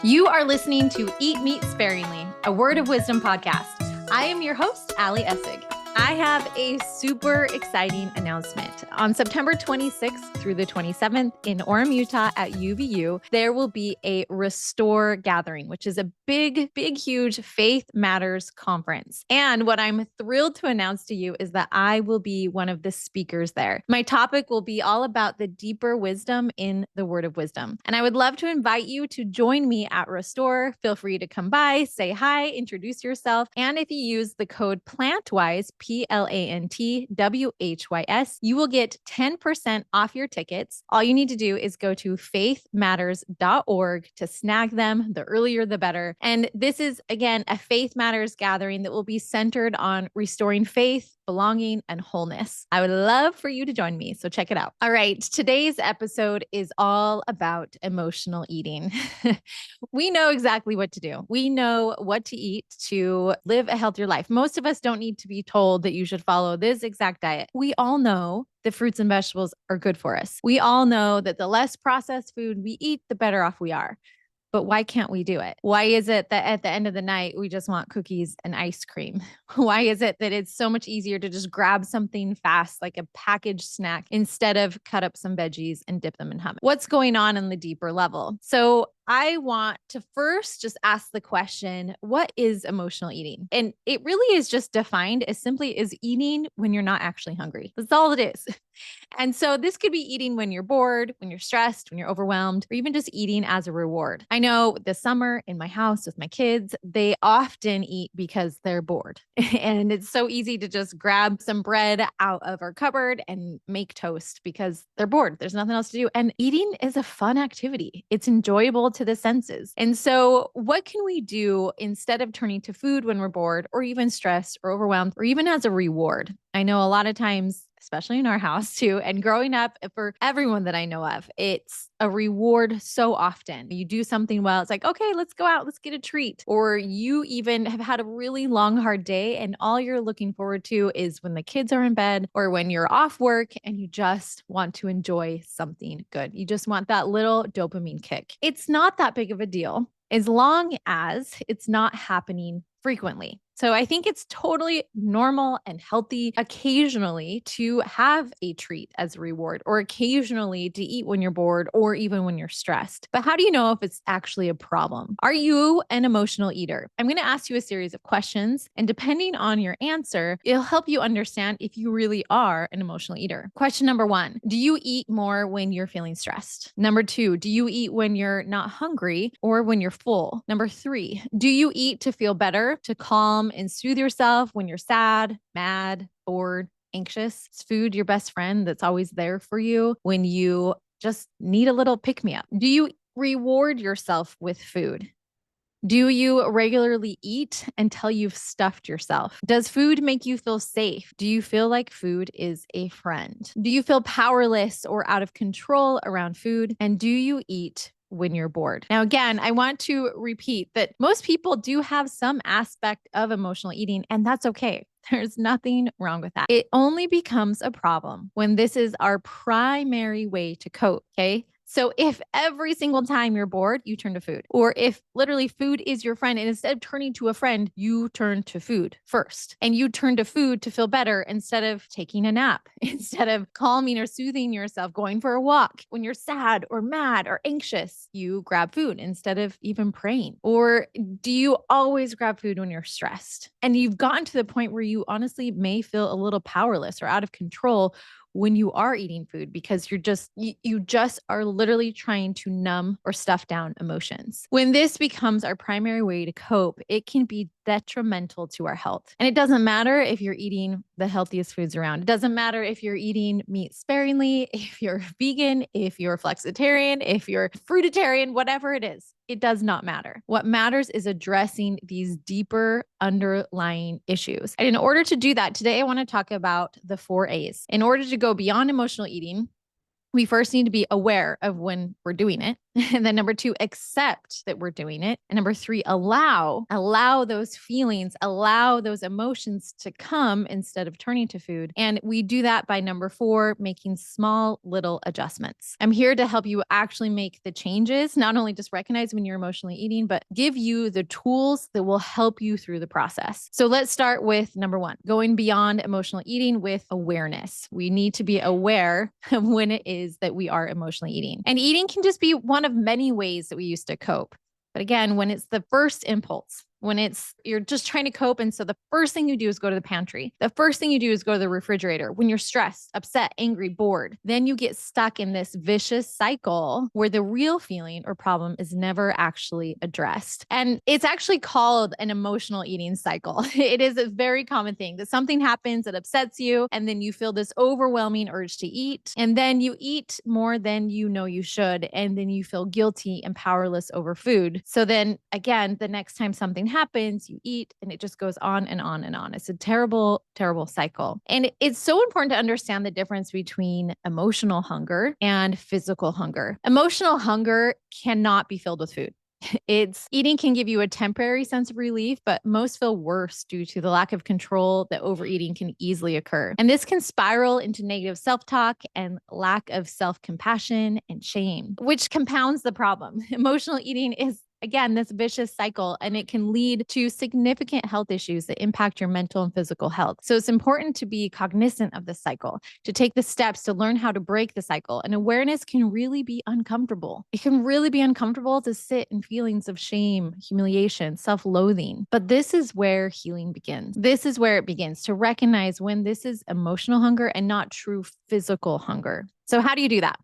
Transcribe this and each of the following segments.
You are listening to Eat Meat Sparingly, a word of wisdom podcast. I am your host, Allie Essig. I have a super exciting announcement. On September 26th through the 27th in Orem, Utah at UVU, there will be a Restore gathering, which is a big, huge Faith Matters conference. And what I'm thrilled to announce to you is that I will be one of the speakers there. My topic will be all about the deeper wisdom in the word of wisdom. And I would love to invite you to join me at Restore. Feel free to come by, say hi, introduce yourself. And if you use the code PLANTWISE, PLANTWHYS, you will get 10% off your tickets. All you need to do is go to faithmatters.org to snag them. The earlier, the better. And this is, again, a Faith Matters gathering that will be centered on restoring faith, belonging, and wholeness. I would love for you to join me, so check it out. All right, today's episode is all about emotional eating. We know exactly what to do. We know what to eat to live a healthier life. Most of us don't need to be told that you should follow this exact diet. We all know that fruits and vegetables are good for us. We all know that the less processed food we eat, the better off we are. But why can't we do it? Why is it that at the end of the night, we just want cookies and ice cream? Why is it that it's so much easier to just grab something fast, like a packaged snack, instead of cut up some veggies and dip them in hummus? What's going on the deeper level? So I want to first just ask the question, what is emotional eating? And it really is just defined as simply as eating when you're not actually hungry. That's all it is. And so this could be eating when you're bored, when you're stressed, when you're overwhelmed, or even just eating as a reward. I know this summer in my house with my kids, they often eat because they're bored. And it's so easy to just grab some bread out of our cupboard and make toast because they're bored. There's nothing else to do. And eating is a fun activity. It's enjoyable to the senses. And so what can we do instead of turning to food when we're bored or even stressed or overwhelmed or even as a reward? I know a lot of times, especially in our house too, and growing up for everyone that I know of, it's a reward so often. You do something well, it's like, okay, let's go out, let's get a treat. Or you even have had a really long, hard day and all you're looking forward to is when the kids are in bed or when you're off work and you just want to enjoy something good. You just want that little dopamine kick. It's not that big of a deal as long as it's not happening frequently. So I think it's totally normal and healthy occasionally to have a treat as a reward or occasionally to eat when you're bored or even when you're stressed. But how do you know if it's actually a problem? Are you an emotional eater? I'm going to ask you a series of questions, and depending on your answer, it'll help you understand if you really are an emotional eater. Question number 1, do you eat more when you're feeling stressed? Number 2, do you eat when you're not hungry or when you're full? Number 3, do you eat to feel better, to calm and soothe yourself when you're sad, mad, bored, anxious? Is food your best friend that's always there for you when you just need a little pick-me-up? Do you reward yourself with food? Do you regularly eat until you've stuffed yourself? Does food make you feel safe? Do you feel like food is a friend? Do you feel powerless or out of control around food? And do you eat when you're bored? Now, again, I want to repeat that most people do have some aspect of emotional eating, and that's okay. There's nothing wrong with that. It only becomes a problem when this is our primary way to cope, okay? So if every single time you're bored, you turn to food, or if literally food is your friend and instead of turning to a friend, you turn to food first, and you turn to food to feel better instead of taking a nap, instead of calming or soothing yourself, going for a walk. When you're sad or mad or anxious, you grab food instead of even praying. Or do you always grab food when you're stressed? And you've gotten to the point where you honestly may feel a little powerless or out of control when you are eating food because you just are literally trying to numb or stuff down emotions. When this becomes our primary way to cope, it can be detrimental to our health. And it doesn't matter if you're eating the healthiest foods around. It doesn't matter if you're eating meat sparingly, if you're vegan, if you're flexitarian, if you're fruitarian, whatever it is. It does not matter. What matters is addressing these deeper underlying issues. And in order to do that, today I want to talk about the 4 A's. In order to go beyond emotional eating, we first need to be aware of when we're doing it. And then number 2, accept that we're doing it. And number 3, allow those feelings, allow those emotions to come instead of turning to food. And we do that by number 4, making small little adjustments. I'm here to help you actually make the changes, not only just recognize when you're emotionally eating, but give you the tools that will help you through the process. So let's start with number 1, going beyond emotional eating with awareness. We need to be aware of when it is that we are emotionally eating. And eating can just be one of many ways that we used to cope. But again, when it's the first impulse, when you're just trying to cope. And so the first thing you do is go to the pantry. The first thing you do is go to the refrigerator. When you're stressed, upset, angry, bored, then you get stuck in this vicious cycle where the real feeling or problem is never actually addressed. And it's actually called an emotional eating cycle. It is a very common thing that something happens that upsets you, and then you feel this overwhelming urge to eat. And then you eat more than you know you should. And then you feel guilty and powerless over food. So then again, the next time something happens, you eat, and it just goes on and on and on. It's a terrible, terrible cycle. And it's so important to understand the difference between emotional hunger and physical hunger. Emotional hunger cannot be filled with food. Eating can give you a temporary sense of relief, but most feel worse due to the lack of control that overeating can easily occur. And this can spiral into negative self-talk and lack of self-compassion and shame, which compounds the problem. Emotional eating is, again, this vicious cycle, and it can lead to significant health issues that impact your mental and physical health. So it's important to be cognizant of this cycle, to take the steps to learn how to break the cycle. And awareness can really be uncomfortable. It can really be uncomfortable to sit in feelings of shame, humiliation, self-loathing. But this is where healing begins. This is where it begins to recognize when this is emotional hunger and not true physical hunger. So how do you do that?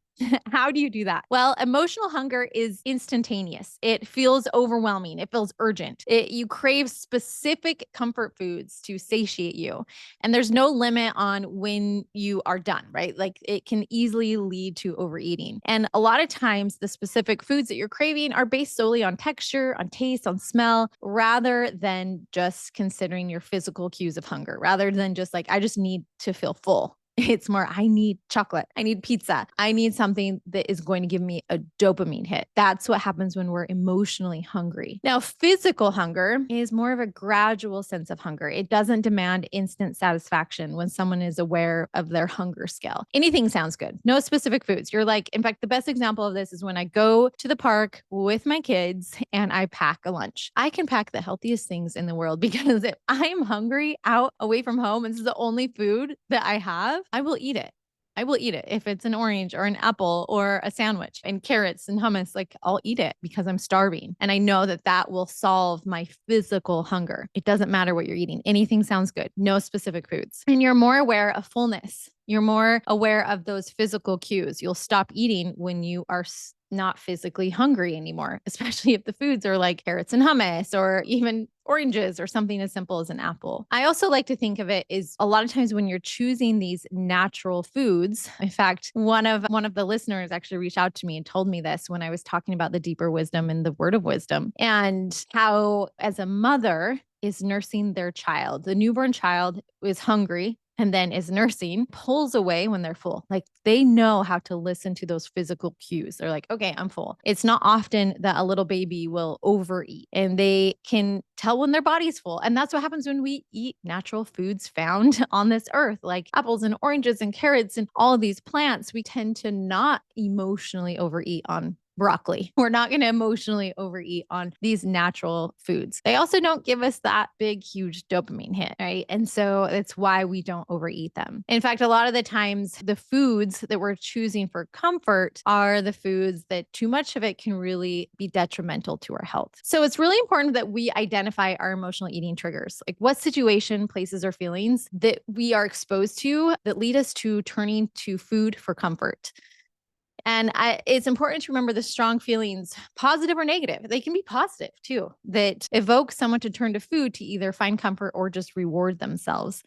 How do you do that? Well, emotional hunger is instantaneous. It feels overwhelming. It feels urgent. You crave specific comfort foods to satiate you. And there's no limit on when you are done, right? Like it can easily lead to overeating. And a lot of times the specific foods that you're craving are based solely on texture, on taste, on smell, rather than just considering your physical cues of hunger, rather than just like, I just need to feel full. It's more, I need chocolate. I need pizza. I need something that is going to give me a dopamine hit. That's what happens when we're emotionally hungry. Now, physical hunger is more of a gradual sense of hunger. It doesn't demand instant satisfaction when someone is aware of their hunger scale. Anything sounds good. No specific foods. You're like, in fact, the best example of this is when I go to the park with my kids and I pack a lunch. I can pack the healthiest things in the world because if I'm hungry out away from home and this is the only food that I have, I will eat it. I will eat it. If it's an orange or an apple or a sandwich and carrots and hummus, like I'll eat it because I'm starving. And I know that that will solve my physical hunger. It doesn't matter what you're eating. Anything sounds good. No specific foods. And you're more aware of fullness. You're more aware of those physical cues. You'll stop eating when you are not physically hungry anymore, especially if the foods are like carrots and hummus or even oranges or something as simple as an apple. I also like to think of it as a lot of times when you're choosing these natural foods. In fact, one of the listeners actually reached out to me and told me this when I was talking about the deeper wisdom and the word of wisdom, and how as a mother is nursing their child, the newborn child is hungry and then is nursing, pulls away when they're full. Like they know how to listen to those physical cues. They're like, okay, I'm full. It's not often that a little baby will overeat, and they can tell when their body's full. And that's what happens when we eat natural foods found on this earth, like apples and oranges and carrots and all of these plants. We tend to not emotionally overeat on broccoli. We're not going to emotionally overeat on these natural foods. They also don't give us that big, huge dopamine hit, right? And so it's why we don't overeat them. In fact, a lot of the times the foods that we're choosing for comfort are the foods that too much of it can really be detrimental to our health. So it's really important that we identify our emotional eating triggers, like what situation, places, or feelings that we are exposed to that lead us to turning to food for comfort. And it's important to remember the strong feelings, positive or negative. They can be positive too, that evoke someone to turn to food to either find comfort or just reward themselves.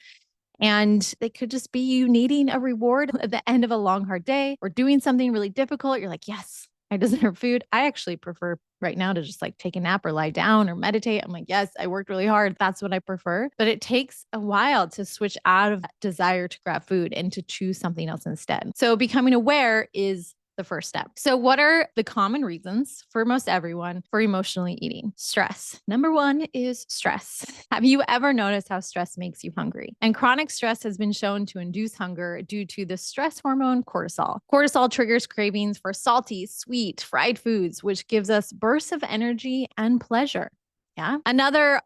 And it could just be you needing a reward at the end of a long, hard day or doing something really difficult. You're like, yes, I deserve food. I actually prefer right now to just like take a nap or lie down or meditate. I'm like, yes, I worked really hard. That's what I prefer. But it takes a while to switch out of that desire to grab food and to choose something else instead. So becoming aware is the first step. So what are the common reasons for most everyone for emotionally eating? Stress. Number one is stress. Have you ever noticed how stress makes you hungry? And chronic stress has been shown to induce hunger due to the stress hormone cortisol. Cortisol triggers cravings for salty, sweet, fried foods, which gives us bursts of energy and pleasure. Yeah. Another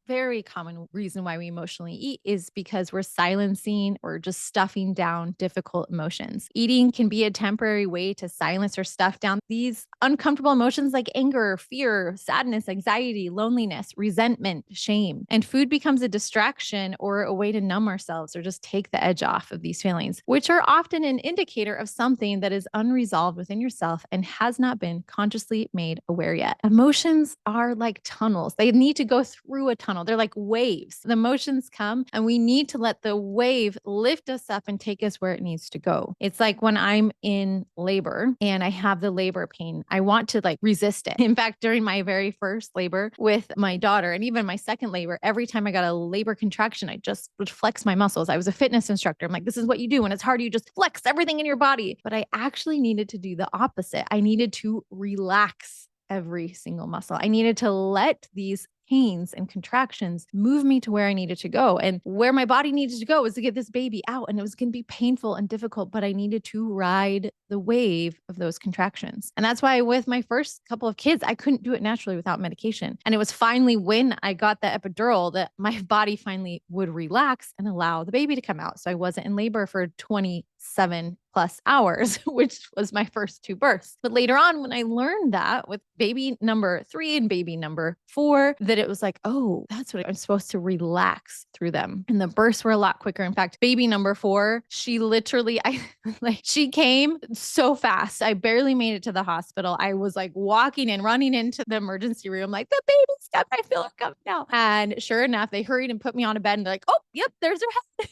very common reason why we emotionally eat is because we're silencing or just stuffing down difficult emotions. Eating can be a temporary way to silence or stuff down these uncomfortable emotions like anger, fear, sadness, anxiety, loneliness, resentment, shame. And food becomes a distraction or a way to numb ourselves or just take the edge off of these feelings, which are often an indicator of something that is unresolved within yourself and has not been consciously made aware yet. Emotions are like tunnels. They need to go through a tunnel. They're like waves. The emotions come and we need to let the wave lift us up and take us where it needs to go. It's like when I'm in labor and I have the labor pain, I want to like resist it. In fact, during my very first labor with my daughter and even my second labor, every time I got a labor contraction, I just would flex my muscles. I was a fitness instructor. I'm like, this is what you do. When it's hard, you just flex everything in your body. But I actually needed to do the opposite. I needed to relax every single muscle. I needed to let these pains and contractions move me to where I needed to go. And where my body needed to go was to get this baby out. And it was going to be painful and difficult, but I needed to ride the wave of those contractions. And that's why with my first couple of kids, I couldn't do it naturally without medication. And it was finally when I got the epidural that my body finally would relax and allow the baby to come out. So I wasn't in labor for 27+ hours, which was my first two births. But later on, when I learned that with baby number 3 and baby number 4, that it was like, oh, that's what I'm supposed to relax through them. And the births were a lot quicker. In fact, baby number 4, she literally, she came so fast. I barely made it to the hospital. I was like walking and running into the emergency room, like the baby's got my filler coming now. And sure enough, they hurried and put me on a bed and they're like, oh, yep, there's her head.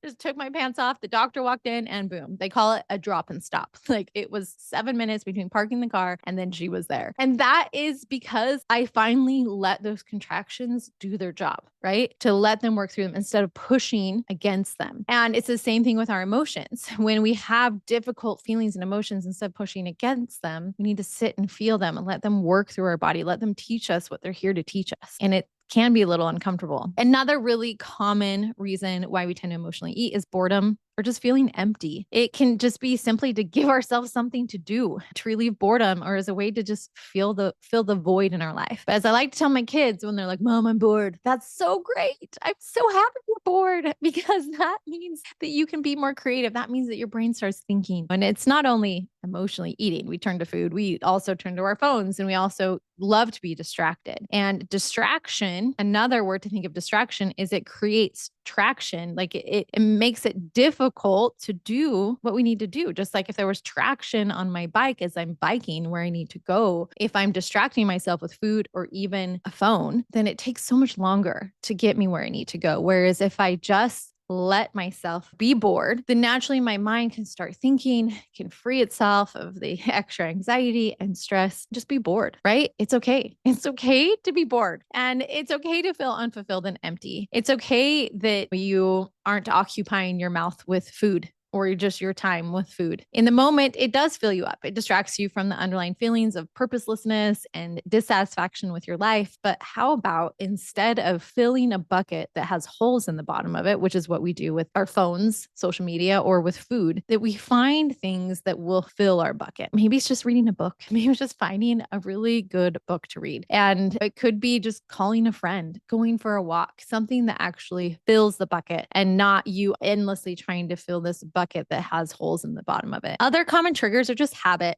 Just took my pants off. The doctor walked in and boom, they call it a drop and stop. Like it was 7 minutes between parking the car and then she was there. And that is because I finally let those contractions do their job, right? To let them work through them instead of pushing against them. And it's the same thing with our emotions. When we have difficult feelings and emotions, instead of pushing against them, we need to sit and feel them and let them work through our body, let them teach us what they're here to teach us. And it can be a little uncomfortable. Another really common reason why we tend to emotionally eat is boredom or just feeling empty. It can just be simply to give ourselves something to do, to relieve boredom, or as a way to just fill the void in our life. But as I like to tell my kids when they're like, Mom, I'm bored. That's so great. I'm so happy you're bored because that means that you can be more creative. That means that your brain starts thinking. And it's not only emotionally eating. We turn to food. We also turn to our phones and we also love to be distracted. And distraction, another word to think of distraction is it creates traction. Like it makes it difficult to do what we need to do. Just like if there was traction on my bike as I'm biking where I need to go, if I'm distracting myself with food or even a phone, then it takes so much longer to get me where I need to go. Whereas if I just let myself be bored, then naturally my mind can start thinking, can free itself of the extra anxiety and stress. Just be bored, right? It's okay. It's okay to be bored and it's okay to feel unfulfilled and empty. It's okay that you aren't occupying your mouth with food or just your time with food. In the moment, it does fill you up. It distracts you from the underlying feelings of purposelessness and dissatisfaction with your life. But how about instead of filling a bucket that has holes in the bottom of it, which is what we do with our phones, social media, or with food, that we find things that will fill our bucket. Maybe it's just reading a book. Maybe it's just finding a really good book to read. And it could be just calling a friend, going for a walk, something that actually fills the bucket and not you endlessly trying to fill this bucket that has holes in the bottom of it. Other common triggers are just habit.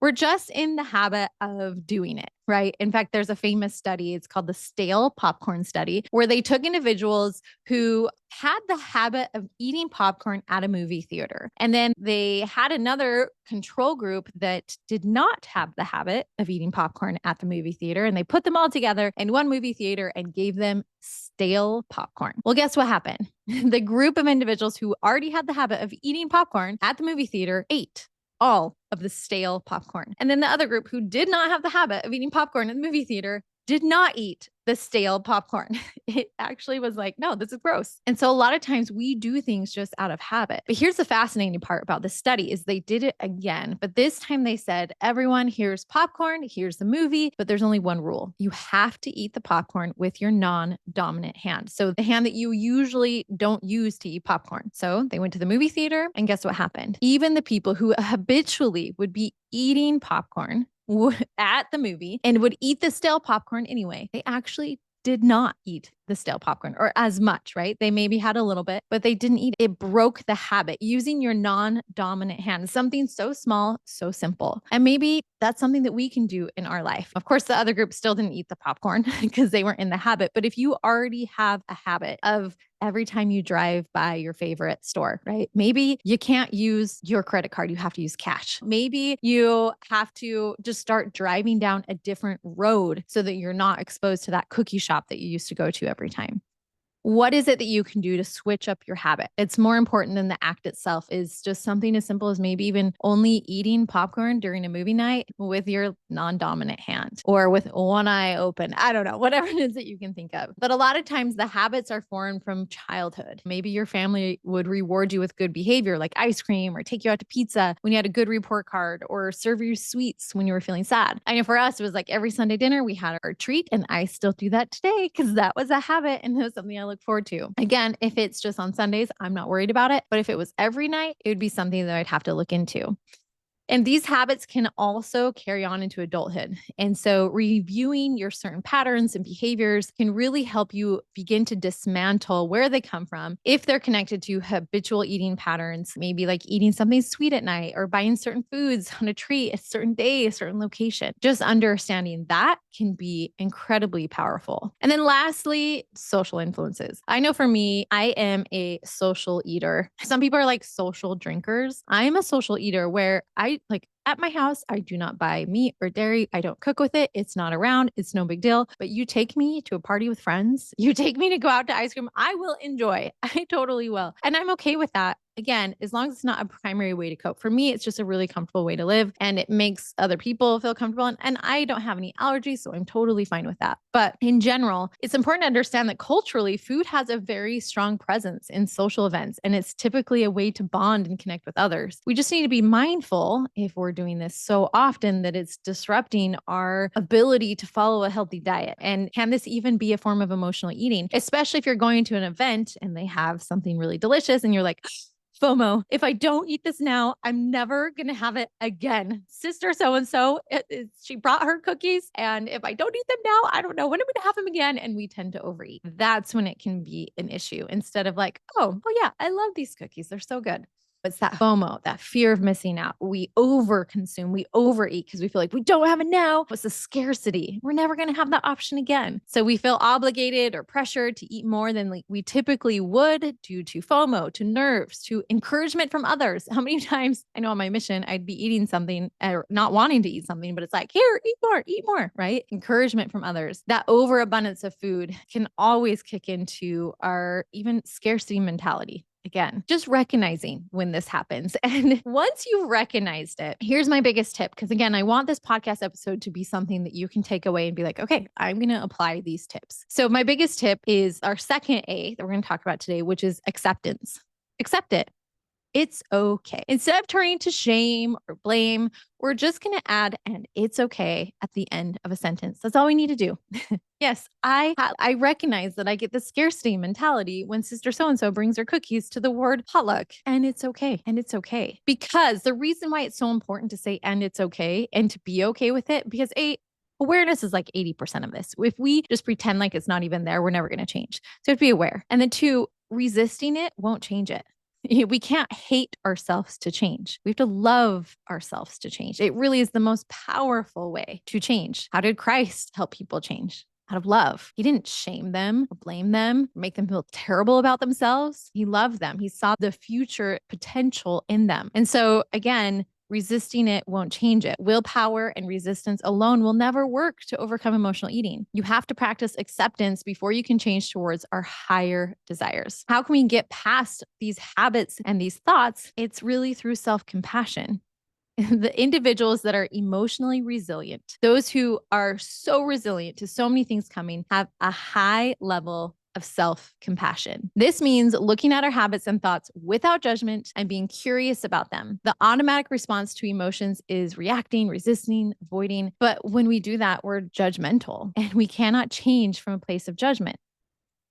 We're just in the habit of doing it, right? In fact, there's a famous study. It's called the stale popcorn study, where they took individuals who had the habit of eating popcorn at a movie theater. And then they had another control group that did not have the habit of eating popcorn at the movie theater. And they put them all together in one movie theater and gave them stale popcorn. Well, guess what happened? The group of individuals who already had the habit of eating popcorn at the movie theater ate all of the stale popcorn. And then the other group who did not have the habit of eating popcorn in the movie theater did not eat the stale popcorn. It actually was like, no, this is gross. And so a lot of times we do things just out of habit. But here's the fascinating part about this study is they did it again, but this time they said, everyone, here's popcorn, here's the movie, but there's only one rule. You have to eat the popcorn with your non-dominant hand. So the hand that you usually don't use to eat popcorn. So they went to the movie theater and guess what happened? Even the people who habitually would be eating popcorn at the movie and would eat the stale popcorn anyway, they actually did not eat the stale popcorn or as much, right? They maybe had a little bit, but they didn't eat it. It broke the habit using your non-dominant hand, something so small, so simple. And maybe that's something that we can do in our life. Of course, the other group still didn't eat the popcorn because they weren't in the habit. But if you already have a habit of every time you drive by your favorite store, right? Maybe you can't use your credit card. You have to use cash. Maybe you have to just start driving down a different road so that you're not exposed to that cookie shop that you used to go to every time. What is it that you can do to switch up your habit? It's more important than the act itself is just something as simple as maybe even only eating popcorn during a movie night with your non-dominant hand or with one eye open. I don't know, whatever it is that you can think of. But a lot of times the habits are formed from childhood. Maybe your family would reward you with good behavior like ice cream or take you out to pizza when you had a good report card or serve you sweets when you were feeling sad. I know for us, it was like every Sunday dinner, we had our treat and I still do that today because that was a habit and it was something I look forward to. Again, if it's just on Sundays, I'm not worried about it. But if it was every night, it would be something that I'd have to look into. And these habits can also carry on into adulthood. And so reviewing your certain patterns and behaviors can really help you begin to dismantle where they come from. If they're connected to habitual eating patterns, maybe like eating something sweet at night or buying certain foods on a treat, a certain day, a certain location, just understanding that can be incredibly powerful. And then lastly, social influences. I know for me, I am a social eater. Some people are like social drinkers. I am a social eater where like at my house, I do not buy meat or dairy. I don't cook with it. It's not around. It's no big deal. But you take me to a party with friends, you take me to go out to ice cream, I will enjoy. I totally will. And I'm okay with that. Again, as long as it's not a primary way to cope. For me, it's just a really comfortable way to live and it makes other people feel comfortable. And I don't have any allergies, so I'm totally fine with that. But in general, it's important to understand that culturally, food has a very strong presence in social events, and it's typically a way to bond and connect with others. We just need to be mindful if we're doing this so often that it's disrupting our ability to follow a healthy diet. And can this even be a form of emotional eating, especially if you're going to an event and they have something really delicious and you're like, FOMO. If I don't eat this now, I'm never going to have it again. Sister so-and-so, she brought her cookies. And if I don't eat them now, I don't know when I'm going to have them again. And we tend to overeat. That's when it can be an issue instead of like, oh yeah, I love these cookies. They're so good. It's that FOMO, that fear of missing out. We overconsume, we overeat because we feel like we don't have it now. It's a scarcity. We're never going to have that option again. So we feel obligated or pressured to eat more than we typically would due to FOMO, to nerves, to encouragement from others. How many times I know on my mission, I'd be eating something or not wanting to eat something, but it's like, here, eat more, right? Encouragement from others. That overabundance of food can always kick into our even scarcity mentality. Again, just recognizing when this happens. And once you've recognized it, here's my biggest tip. Because again, I want this podcast episode to be something that you can take away and be like, okay, I'm going to apply these tips. So my biggest tip is our second A that we're going to talk about today, which is acceptance. Accept it. It's okay. Instead of turning to shame or blame, we're just going to add, and it's okay at the end of a sentence. That's all we need to do. Yes, I recognize that I get the scarcity mentality when sister so-and-so brings her cookies to the word potluck, and it's okay. And it's okay. Because the reason why it's so important to say, and it's okay, and to be okay with it, because awareness is like 80% of this. If we just pretend like it's not even there, we're never going to change. So to be aware. And then 2, resisting it won't change it. We can't hate ourselves to change. We have to love ourselves to change. It really is the most powerful way to change. How did Christ help people change? Out of love. He didn't shame them or blame them, or make them feel terrible about themselves. He loved them. He saw the future potential in them. And so again, resisting it won't change it. Willpower and resistance alone will never work to overcome emotional eating. You have to practice acceptance before you can change towards our higher desires. How can we get past these habits and these thoughts? It's really through self-compassion. The individuals that are emotionally resilient, those who are so resilient to so many things coming, have a high level of self-compassion. This means looking at our habits and thoughts without judgment and being curious about them. The automatic response to emotions is reacting, resisting, avoiding. But when we do that, we're judgmental, and we cannot change from a place of judgment.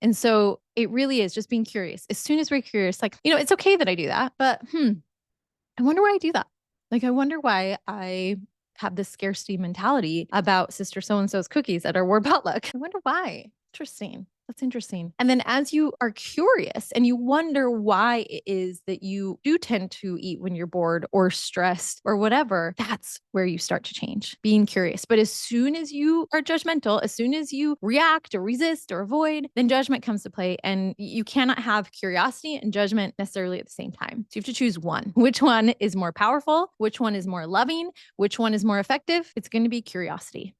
And so it really is just being curious. As soon as we're curious, like, it's okay that I do that, but I wonder why I do that. Like, I wonder why I have this scarcity mentality about sister so-and-so's cookies at our ward potluck. I wonder why. Interesting. That's interesting. And then as you are curious and you wonder why it is that you do tend to eat when you're bored or stressed or whatever, that's where you start to change, being curious. But as soon as you are judgmental, as soon as you react or resist or avoid, then judgment comes to play. And you cannot have curiosity and judgment necessarily at the same time. So you have to choose one. Which one is more powerful? Which one is more loving? Which one is more effective? It's going to be curiosity.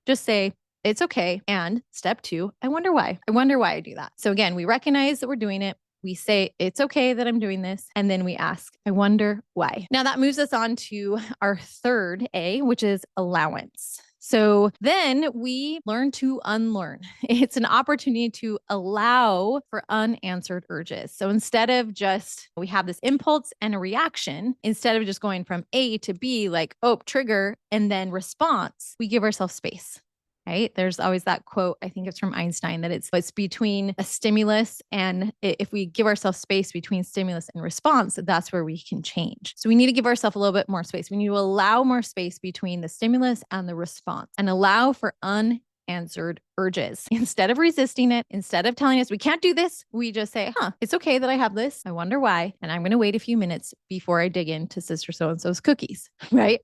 Just say, it's okay. And step 2, I wonder why. I wonder why I do that. So again, we recognize that we're doing it. We say, it's okay that I'm doing this. And then we ask, I wonder why. Now that moves us on to our third A, which is allowance. So then we learn to unlearn. It's an opportunity to allow for unanswered urges. So instead of just, we have this impulse and a reaction, instead of just going from A to B, like, oh, trigger, and then response, we give ourselves space. Right? There's always that quote, I think it's from Einstein, that it's between a stimulus, and if we give ourselves space between stimulus and response, that's where we can change. So we need to give ourselves a little bit more space. We need to allow more space between the stimulus and the response, and allow for unanswered urges. Instead of resisting it, instead of telling us we can't do this, we just say, it's okay that I have this. I wonder why. And I'm going to wait a few minutes before I dig into sister so-and-so's cookies, right?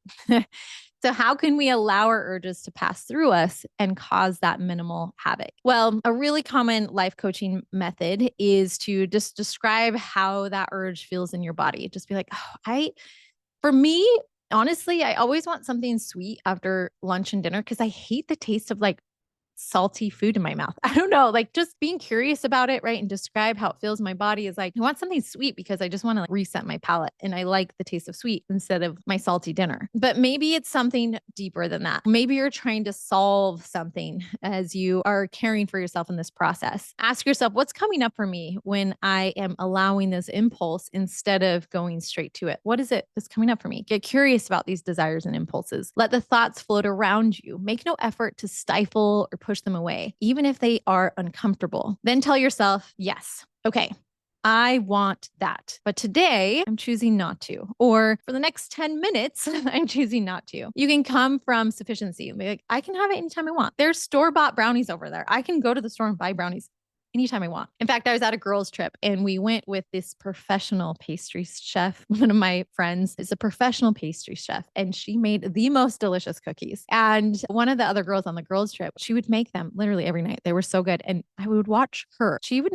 So how can we allow our urges to pass through us and cause that minimal havoc? Well, a really common life coaching method is to just describe how that urge feels in your body. Just be like, for me, honestly, I always want something sweet after lunch and dinner because I hate the taste of like salty food in my mouth. I don't know, like just being curious about it, right? And describe how it feels in my body is like, I want something sweet because I just want to like reset my palate. And I like the taste of sweet instead of my salty dinner. But maybe it's something deeper than that. Maybe you're trying to solve something as you are caring for yourself in this process. Ask yourself, what's coming up for me when I am allowing this impulse instead of going straight to it? What is it that's coming up for me? Get curious about these desires and impulses. Let the thoughts float around you. Make no effort to stifle or push them away, even if they are uncomfortable. Then tell yourself, yes, okay, I want that. But today I'm choosing not to. Or for the next 10 minutes, I'm choosing not to. You can come from sufficiency. Be like, I can have it anytime I want. There's store-bought brownies over there. I can go to the store and buy brownies anytime I want. In fact, I was at a girls' trip and we went with this professional pastry chef. One of my friends is a professional pastry chef and she made the most delicious cookies. And one of the other girls on the girls' trip, she would make them literally every night. They were so good. And I would watch her. She would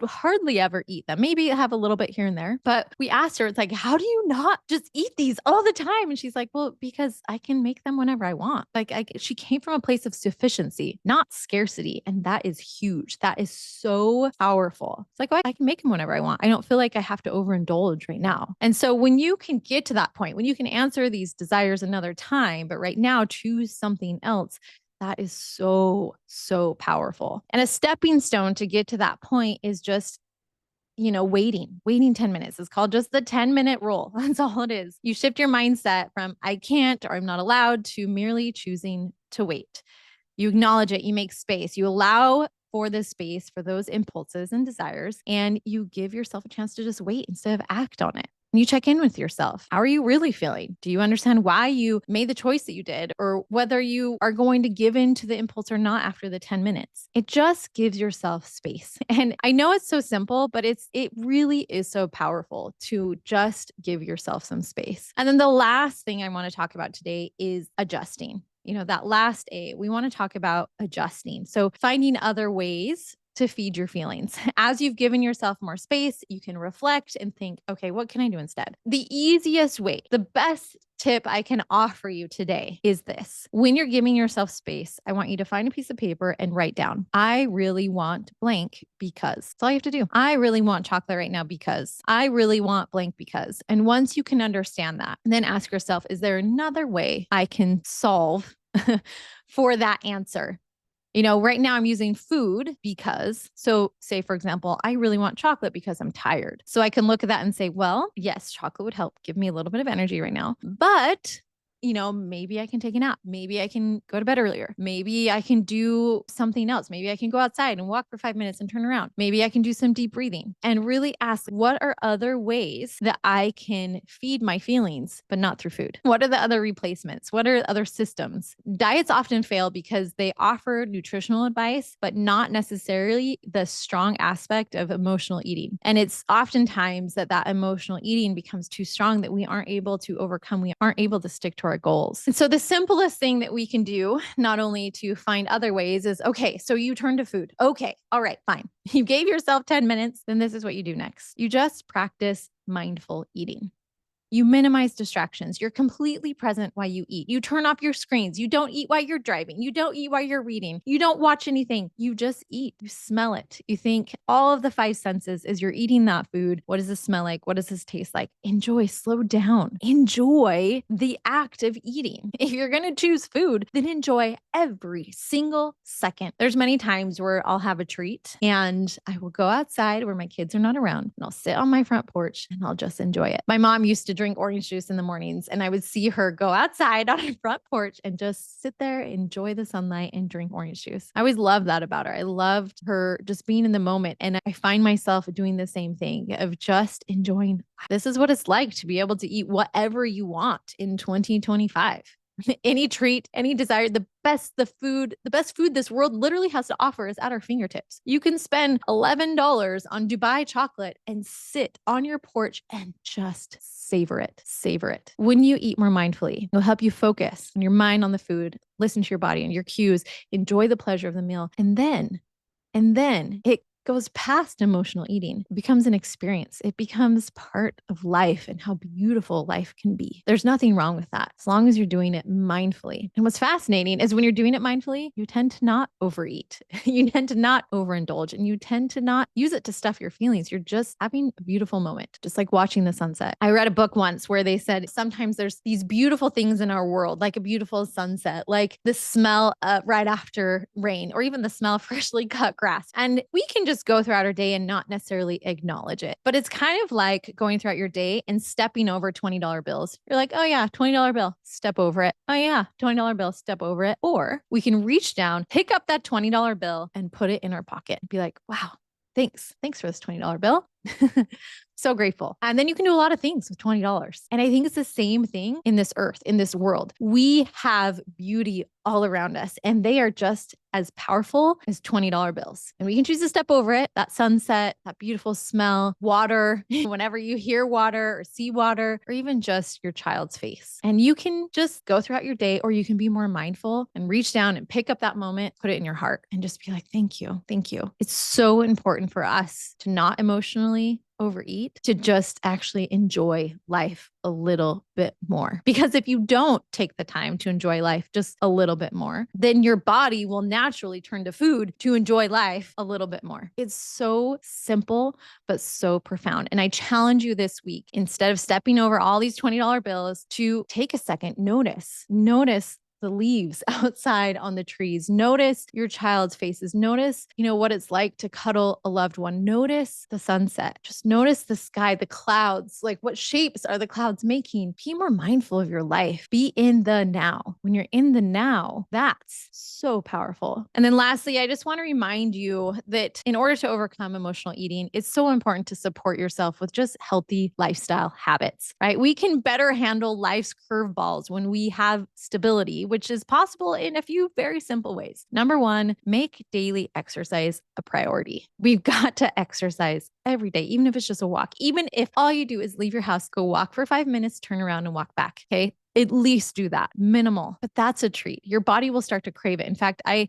hardly ever eat them. Maybe have a little bit here and there. But we asked her, it's like, how do you not just eat these all the time? And she's like, well, because I can make them whenever I want. Like she came from a place of sufficiency, not scarcity. And that is huge. That is so powerful. It's like, oh, I can make them whenever I want. I don't feel like I have to overindulge right now. And so when you can get to that point, when you can answer these desires another time, but right now choose something else, that is so, so powerful. And a stepping stone to get to that point is just waiting 10 minutes. It's called just the 10-minute rule. That's all it is. You shift your mindset from I can't or I'm not allowed to merely choosing to wait. You acknowledge it, you make space, you allow for the space for those impulses and desires, and you give yourself a chance to just wait instead of act on it. And you check in with yourself. How are you really feeling? Do you understand why you made the choice that you did, or whether you are going to give in to the impulse or not after the 10 minutes? It just gives yourself space. And I know it's so simple, but it really is so powerful to just give yourself some space. And then the last thing I want to talk about today is adjusting. That last A, we want to talk about adjusting. So finding other ways to feed your feelings. As you've given yourself more space, you can reflect and think, okay, what can I do instead? The easiest way, the best tip I can offer you today is this. When you're giving yourself space, I want you to find a piece of paper and write down, I really want blank because. That's all you have to do. I really want chocolate right now because. I really want blank because. And once you can understand that, then ask yourself, is there another way I can solve for that answer? Right now I'm using food because, so say for example, I really want chocolate because I'm tired. So I can look at that and say, well, yes, chocolate would help give me a little bit of energy right now, but maybe I can take a nap. Maybe I can go to bed earlier. Maybe I can do something else. Maybe I can go outside and walk for 5 minutes and turn around. Maybe I can do some deep breathing and really ask, what are other ways that I can feed my feelings, but not through food? What are the other replacements? What are other systems? Diets often fail because they offer nutritional advice, but not necessarily the strong aspect of emotional eating. And it's oftentimes that emotional eating becomes too strong that we aren't able to overcome. We aren't able to stick to our goals. And so the simplest thing that we can do, not only to find other ways, is okay, so you turn to food. Okay, all right, fine. You gave yourself 10 minutes, then this is what you do next. You just practice mindful eating. You minimize distractions. You're completely present while you eat. You turn off your screens. You don't eat while you're driving. You don't eat while you're reading. You don't watch anything. You just eat. You smell it. You think all of the five senses as you're eating that food. What does this smell like? What does this taste like? Enjoy, slow down. Enjoy the act of eating. If you're going to choose food, then enjoy every single second. There's many times where I'll have a treat and I will go outside where my kids are not around and I'll sit on my front porch and I'll just enjoy it. My mom used to drink orange juice in the mornings and I would see her go outside on her front porch and just sit there, enjoy the sunlight and drink orange juice. I always loved that about her. I loved her just being in the moment. And I find myself doing the same thing of just enjoying. This is what it's like to be able to eat whatever you want in 2025. Any treat, any desire, the best food this world literally has to offer is at our fingertips. You can spend $11 on Dubai chocolate and sit on your porch and just savor it. Savor it. When you eat more mindfully, it'll help you focus on your mind on the food, listen to your body and your cues, enjoy the pleasure of the meal. And then it goes past emotional eating. It becomes an experience. It becomes part of life and how beautiful life can be. There's nothing wrong with that as long as you're doing it mindfully. And what's fascinating is when you're doing it mindfully, you tend to not overeat. You tend to not overindulge and you tend to not use it to stuff your feelings. You're just having a beautiful moment, just like watching the sunset. I read a book once where they said sometimes there's these beautiful things in our world, like a beautiful sunset, like the smell right after rain, or even the smell of freshly cut grass. And we can just go throughout our day and not necessarily acknowledge it. But it's kind of like going throughout your day and stepping over $20 bills. You're like, oh yeah, $20 bill, step over it. Oh yeah, $20 bill, step over it. Or we can reach down, pick up that $20 bill and put it in our pocket and be like, wow, thanks. Thanks for this $20 bill. So grateful. And then you can do a lot of things with $20. And I think it's the same thing in this earth, in this world. We have beauty all around us and they are just as powerful as $20 bills. And we can choose to step over it, that sunset, that beautiful smell, water, whenever you hear water or see water, or even just your child's face. And you can just go throughout your day, or you can be more mindful and reach down and pick up that moment, put it in your heart and just be like, thank you. Thank you. It's so important for us to not emotionally overeat, to just actually enjoy life a little bit more. Because if you don't take the time to enjoy life just a little bit more, then your body will naturally turn to food to enjoy life a little bit more. It's so simple, but so profound. And I challenge you this week, instead of stepping over all these $20 bills, to take a second, notice the leaves outside on the trees. Notice your child's faces. Notice, what it's like to cuddle a loved one. Notice the sunset. Just notice the sky, the clouds. Like, what shapes are the clouds making? Be more mindful of your life. Be in the now. When you're in the now, that's so powerful. And then lastly, I just want to remind you that in order to overcome emotional eating, it's so important to support yourself with just healthy lifestyle habits, right? We can better handle life's curveballs when we have stability, which is possible in a few very simple ways. Number one, make daily exercise a priority. We've got to exercise every day, even if it's just a walk. Even if all you do is leave your house, go walk for 5 minutes, turn around and walk back. Okay. At least do that, minimal, but that's a treat. Your body will start to crave it. In fact, I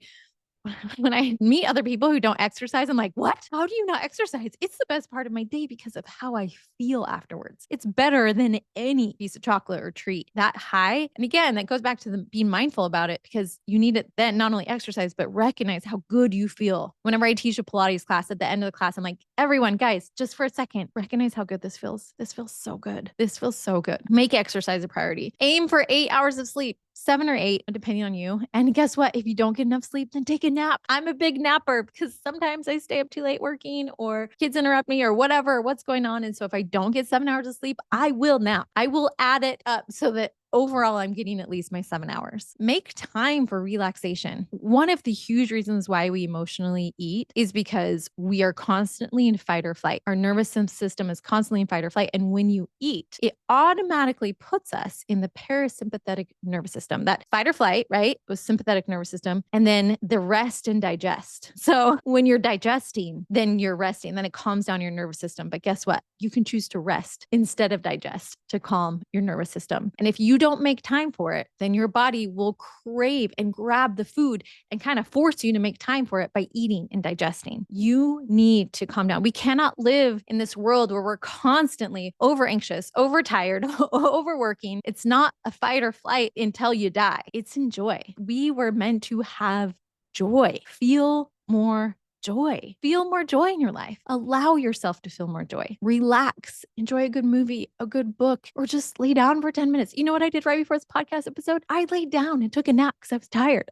when I meet other people who don't exercise, I'm like, what? How do you not exercise? It's the best part of my day because of how I feel afterwards. It's better than any piece of chocolate or treat. That high. And again, that goes back to being mindful about it, because you need it then not only exercise, but recognize how good you feel. Whenever I teach a Pilates class, at the end of the class, I'm like, everyone, guys, just for a second, recognize how good this feels. This feels so good. This feels so good. Make exercise a priority. Aim for 8 hours of sleep. 7 or 8, depending on you. And guess what? If you don't get enough sleep, then take a nap. I'm a big napper because sometimes I stay up too late working, or kids interrupt me, or what's going on. And so if I don't get 7 hours of sleep, I will nap. I will add it up so that overall, I'm getting at least my 7 hours. Make time for relaxation. One of the huge reasons why we emotionally eat is because we are constantly in fight or flight. Our nervous system is constantly in fight or flight. And when you eat, it automatically puts us in the parasympathetic nervous system, that fight or flight, right? The sympathetic nervous system, and then the rest and digest. So when you're digesting, then you're resting, then it calms down your nervous system. But guess what? You can choose to rest instead of digest to calm your nervous system. And if you don't make time for it, then your body will crave and grab the food and kind of force you to make time for it by eating and digesting. You need to calm down. We cannot live in this world where we're constantly over anxious, overtired, overworking. It's not a fight or flight until you die. It's enjoy. We were meant to have joy. Feel more joy. Feel more joy in your life. Allow yourself to feel more joy. Relax. Enjoy a good movie, a good book, or just lay down for 10 minutes. You know what I did right before this podcast episode? I laid down and took a nap because I was tired.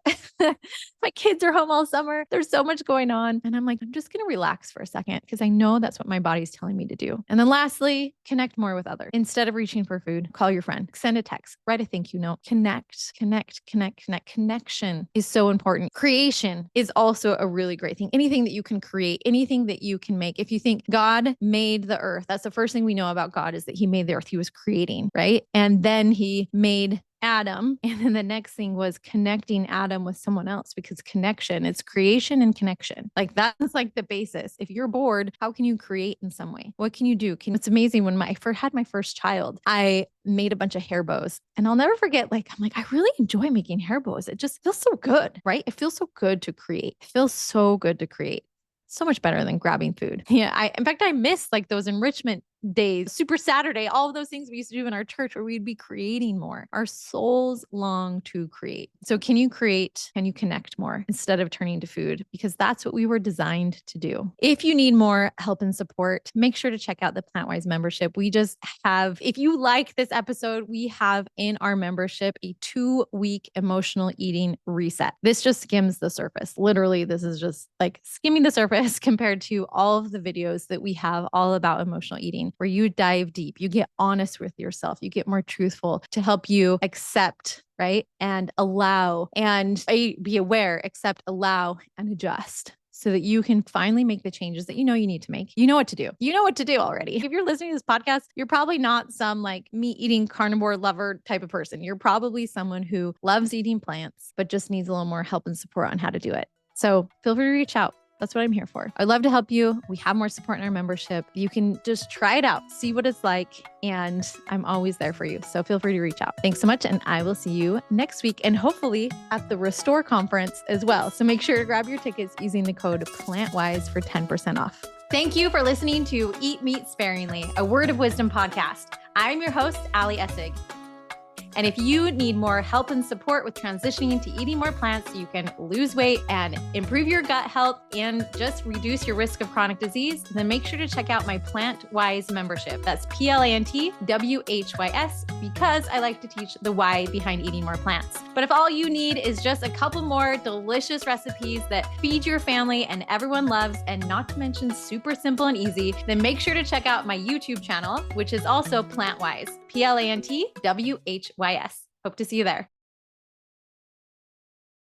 My kids are home all summer. There's so much going on. And I'm like, I'm just going to relax for a second because I know that's what my body's telling me to do. And then lastly, connect more with others. Instead of reaching for food, call your friend, send a text, write a thank you note, connect. Connection is so important. Creation is also a really great thing. Anything that you can create, anything that you can make. If you think God made the earth, that's the first thing we know about God, is that he made the earth. He was creating, right? And then he made Adam. And then the next thing was connecting Adam with someone else, because connection, it's creation and connection. Like that's like the basis. If you're bored, how can you create in some way? What can you do? It's amazing. When I had my first child, I made a bunch of hair bows, and I'll never forget, I'm like, I really enjoy making hair bows. It just feels so good, right? It feels so good to create. It feels so good to create. So much better than grabbing food. Yeah. In fact, I miss like those enrichment days, Super Saturday, all of those things we used to do in our church where we'd be creating more. Our souls long to create. So can you create? Can you connect more instead of turning to food? Because that's what we were designed to do. If you need more help and support, make sure to check out the PlantWise membership. We just have, if you like this episode, we have in our membership a 2-week emotional eating reset. This just skims the surface. Literally, this is just like skimming the surface compared to all of the videos that we have all about emotional eating, where you dive deep, you get honest with yourself, you get more truthful to help you accept, right? And allow, and be aware, accept, allow, and adjust, so that you can finally make the changes that you know you need to make. You know what to do. You know what to do already. If you're listening to this podcast, you're probably not some like meat eating carnivore lover type of person. You're probably someone who loves eating plants, but just needs a little more help and support on how to do it. So feel free to reach out. That's what I'm here for. I'd love to help you. We have more support in our membership. You can just try it out, see what it's like, and I'm always there for you. So feel free to reach out. Thanks so much, and I will see you next week, and hopefully at the Restore conference as well. So make sure to grab your tickets using the code PLANTWISE for 10% off. Thank you for listening to Eat Meat Sparingly, a Word of Wisdom podcast. I'm your host, Ali Essig. And if you need more help and support with transitioning to eating more plants so you can lose weight and improve your gut health and just reduce your risk of chronic disease, then make sure to check out my PlantWise membership. That's PLANTWHYS, because I like to teach the why behind eating more plants. But if all you need is just a couple more delicious recipes that feed your family and everyone loves, and not to mention super simple and easy, then make sure to check out my YouTube channel, which is also PlantWise, PlantWhys. Hope to see you there.